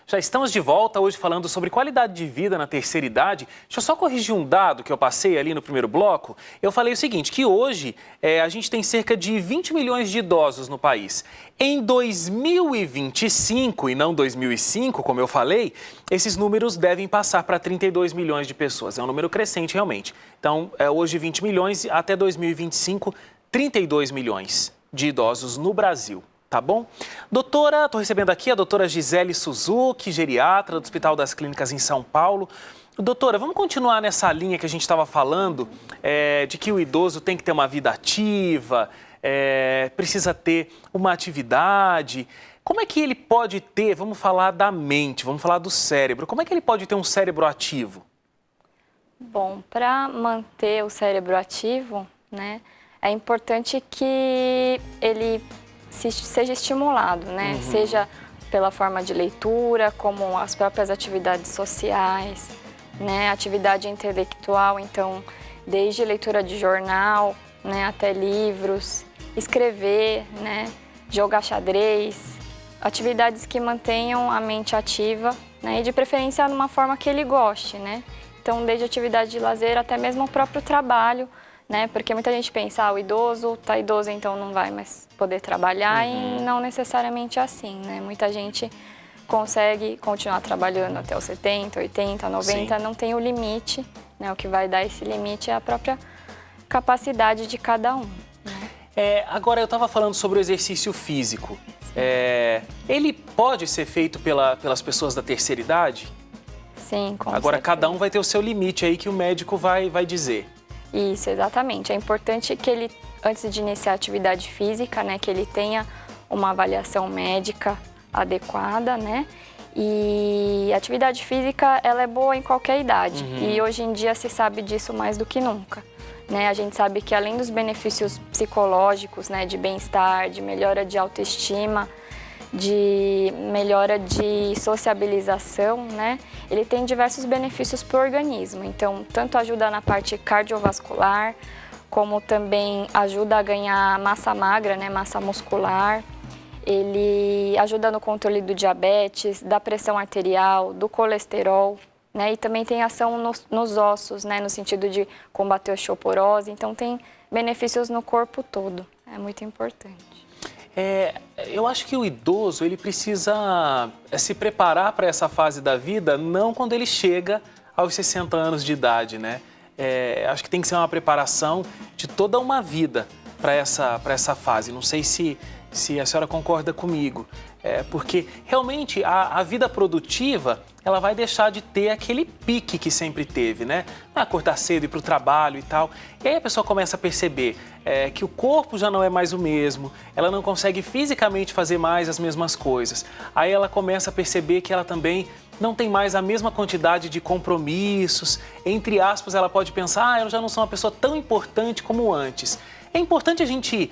Já estamos de volta hoje falando sobre qualidade de vida na terceira idade. Deixa eu só corrigir um dado que eu passei ali no primeiro bloco. Eu falei o seguinte, que hoje a gente tem cerca de 20 milhões de idosos no país. Em 2025 e não 2005, como eu falei, esses números devem passar para 32 milhões de pessoas. É um número crescente realmente. Então, hoje 20 milhões, até 2025, 32 milhões de idosos no Brasil. Tá bom? Doutora, estou recebendo aqui a doutora Gisele Suzuki, geriatra do Hospital das Clínicas em São Paulo. Doutora, vamos continuar nessa linha que a gente estava falando, de que o idoso tem que ter uma vida ativa, precisa ter uma atividade. Como é que ele pode ter, vamos falar da mente, vamos falar do cérebro, como é que ele pode ter um cérebro ativo? Bom, para manter o cérebro ativo, né, é importante que ele seja estimulado, né? Seja pela forma de leitura, como as próprias atividades sociais, né? Atividade intelectual, então, desde leitura de jornal, né, até livros, escrever, né, jogar xadrez, atividades que mantenham a mente ativa, né, e de preferência numa forma que ele goste, né? Então, desde atividade de lazer até mesmo o próprio trabalho, né? Porque muita gente pensa, o idoso está idoso, então não vai mais poder trabalhar, e não necessariamente assim, né? Muita gente consegue continuar trabalhando até os 70, 80, 90, Sim. Não tem o limite, né? O que vai dar esse limite é a própria capacidade de cada um, né? Agora, eu estava falando sobre o exercício físico. Ele pode ser feito pelas pessoas da terceira idade? Sim, com Agora, certeza. cada um vai ter o seu limite aí que o médico vai dizer. Isso, exatamente. É importante que ele, antes de iniciar a atividade física, né, que ele tenha uma avaliação médica adequada, né? E a atividade física, ela é boa em qualquer idade. E hoje em dia se sabe disso mais do que nunca, né? A gente sabe que além dos benefícios psicológicos, né, de bem-estar, de melhora de autoestima, de melhora de sociabilização, né? Ele tem diversos benefícios para o organismo. Então, tanto ajuda na parte cardiovascular, como também ajuda a ganhar massa magra, né? Massa muscular. Ele ajuda no controle do diabetes, da pressão arterial, do colesterol, né? E também tem ação nos ossos, né? No sentido de combater a osteoporose. Então, tem benefícios no corpo todo. É muito importante. Eu acho que o idoso, ele precisa se preparar para essa fase da vida, não quando ele chega aos 60 anos de idade, né? Acho que tem que ser uma preparação de toda uma vida para essa fase. Não sei se a senhora concorda comigo, porque realmente a vida produtiva, ela vai deixar de ter aquele pique que sempre teve, né? Acordar cedo, ir para o trabalho e tal. E aí a pessoa começa a perceber que o corpo já não é mais o mesmo, ela não consegue fisicamente fazer mais as mesmas coisas. Aí ela começa a perceber que ela também não tem mais a mesma quantidade de compromissos. Entre aspas, ela pode pensar, eu já não sou uma pessoa tão importante como antes. É importante a gente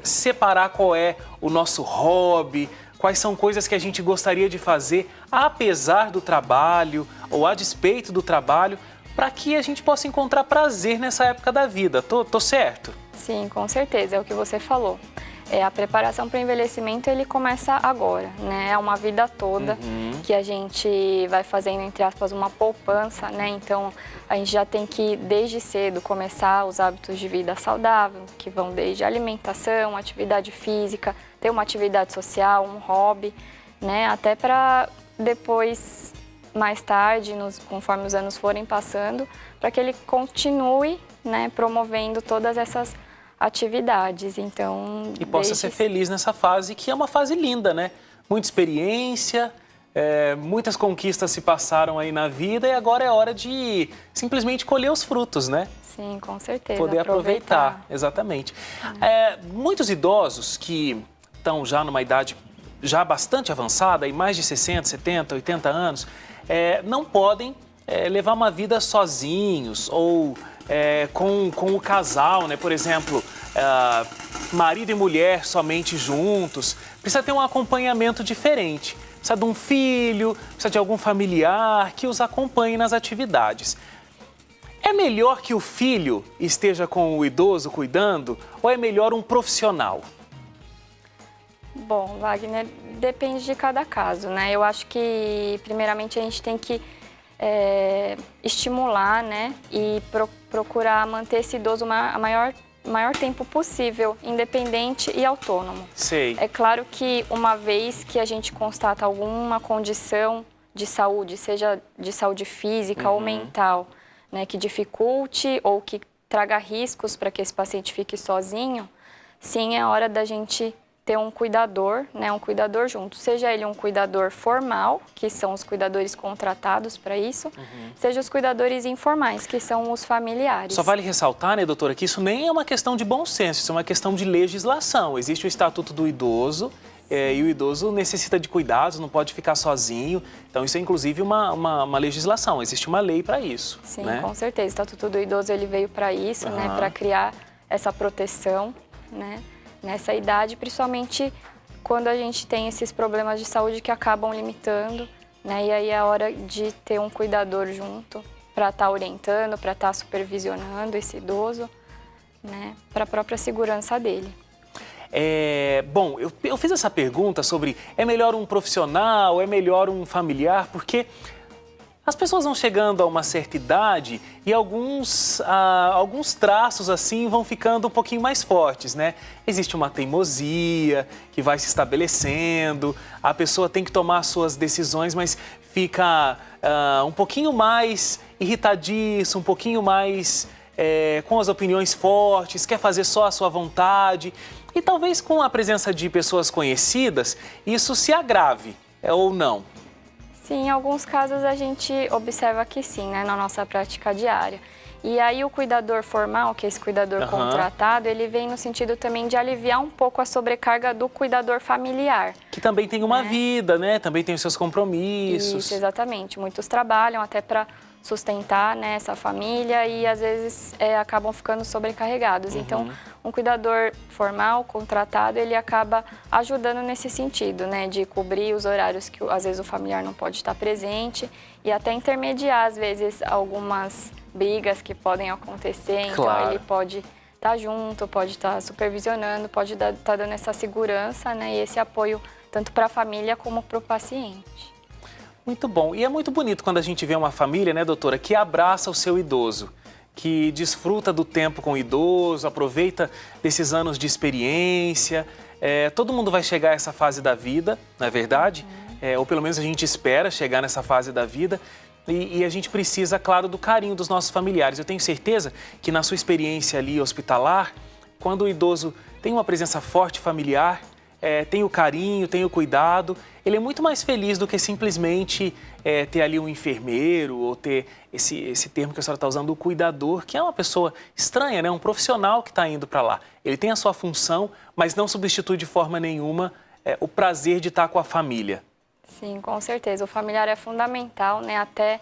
separar qual é o nosso hobby, quais são coisas que a gente gostaria de fazer apesar do trabalho ou a despeito do trabalho, para que a gente possa encontrar prazer nessa época da vida. Tô certo? Sim, com certeza, é o que você falou. A preparação para o envelhecimento, ele começa agora, né? É uma vida toda que a gente vai fazendo, entre aspas, uma poupança, né? Então, a gente já tem que, desde cedo, começar os hábitos de vida saudável, que vão desde alimentação, atividade física, ter uma atividade social, um hobby, né? Até para depois, mais tarde, conforme os anos forem passando, para que ele continue, né, promovendo todas essas atividades, então... E possa ser feliz nessa fase, que é uma fase linda, né? Muita experiência, muitas conquistas se passaram aí na vida e agora é hora de simplesmente colher os frutos, né? Sim, com certeza. Poder aproveitar, exatamente. Muitos idosos que estão já numa idade já bastante avançada, em mais de 60, 70, 80 anos, não podem levar uma vida sozinhos ou... com o casal, né? Por exemplo, marido e mulher somente juntos, precisa ter um acompanhamento diferente. Precisa de um filho, precisa de algum familiar que os acompanhe nas atividades. É melhor que o filho esteja com o idoso cuidando ou é melhor um profissional? Bom, Wagner, depende de cada caso, né? Eu acho que, primeiramente, a gente tem que estimular, né? E procurar manter esse idoso o maior tempo possível, independente e autônomo. Sei. É claro que uma vez que a gente constata alguma condição de saúde, seja de saúde física ou mental, né, que dificulte ou que traga riscos para que esse paciente fique sozinho, sim, é hora da gente ter um cuidador, né, um cuidador junto. Seja ele um cuidador formal, que são os cuidadores contratados para isso, seja os cuidadores informais, que são os familiares. Só vale ressaltar, né, doutora, que isso nem é uma questão de bom senso, isso é uma questão de legislação. Existe o Estatuto do Idoso, e o idoso necessita de cuidados, não pode ficar sozinho. Então, isso é inclusive uma legislação, existe uma lei para isso. Sim, né? Com certeza. O Estatuto do Idoso ele veio para isso, né, para criar essa proteção, né, nessa idade, principalmente quando a gente tem esses problemas de saúde que acabam limitando, né, e aí é a hora de ter um cuidador junto para estar orientando, para estar supervisionando esse idoso, né, para a própria segurança dele. Bom, eu fiz essa pergunta sobre é melhor um profissional, é melhor um familiar, porque as pessoas vão chegando a uma certa idade e alguns traços assim vão ficando um pouquinho mais fortes, né? Existe uma teimosia que vai se estabelecendo, a pessoa tem que tomar suas decisões, mas fica um pouquinho mais irritadiço, um pouquinho mais com as opiniões fortes, quer fazer só a sua vontade. E talvez com a presença de pessoas conhecidas, isso se agrave, ou não? Sim, em alguns casos a gente observa que sim, né, na nossa prática diária. E aí o cuidador formal, que é esse cuidador contratado, ele vem no sentido também de aliviar um pouco a sobrecarga do cuidador familiar. Que também tem uma vida, né? Também tem os seus compromissos. Isso, exatamente. Muitos trabalham até para sustentar, né, essa família e às vezes acabam ficando sobrecarregados. Então, um cuidador formal, contratado, ele acaba ajudando nesse sentido, né, de cobrir os horários que às vezes o familiar não pode estar presente e até intermediar, às vezes, algumas brigas que podem acontecer. Então, ele pode estar junto, pode estar supervisionando, pode estar dando essa segurança, né, e esse apoio tanto para a família como para o paciente. Muito bom. E é muito bonito quando a gente vê uma família, né, doutora, que abraça o seu idoso, que desfruta do tempo com o idoso, aproveita desses anos de experiência. Todo mundo vai chegar a essa fase da vida, não é verdade? Ou pelo menos a gente espera chegar nessa fase da vida. E a gente precisa, claro, do carinho dos nossos familiares. Eu tenho certeza que na sua experiência ali hospitalar, quando o idoso tem uma presença forte familiar, tem o carinho, tem o cuidado, ele é muito mais feliz do que simplesmente ter ali um enfermeiro ou ter esse termo que a senhora está usando, o cuidador, que é uma pessoa estranha, né? Um profissional que está indo para lá. Ele tem a sua função, mas não substitui de forma nenhuma o prazer de estar com a família. Sim, com certeza. O familiar é fundamental, né? Até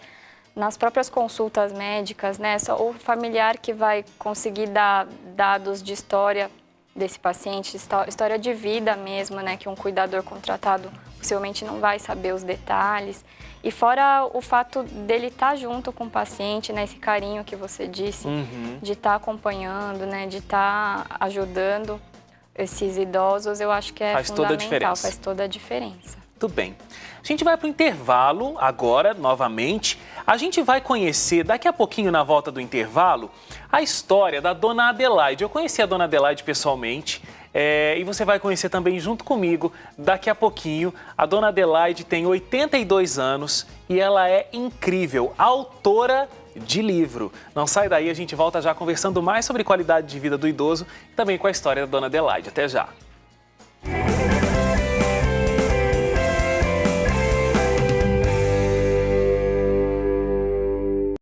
nas próprias consultas médicas, né? Só o familiar que vai conseguir dar dados de história desse paciente, história de vida mesmo, né, que um cuidador contratado possivelmente não vai saber os detalhes. E fora o fato dele estar junto com o paciente, né, esse carinho que você disse, de estar acompanhando, né, de estar ajudando esses idosos, eu acho que é fundamental, faz toda a diferença. Tudo bem. A gente vai para o intervalo agora, novamente. A gente vai conhecer, daqui a pouquinho, na volta do intervalo, a história da Dona Adelaide. Eu conheci a Dona Adelaide pessoalmente e você vai conhecer também junto comigo daqui a pouquinho. A Dona Adelaide tem 82 anos e ela é incrível, autora de livro. Não sai daí, a gente volta já conversando mais sobre qualidade de vida do idoso e também com a história da Dona Adelaide. Até já!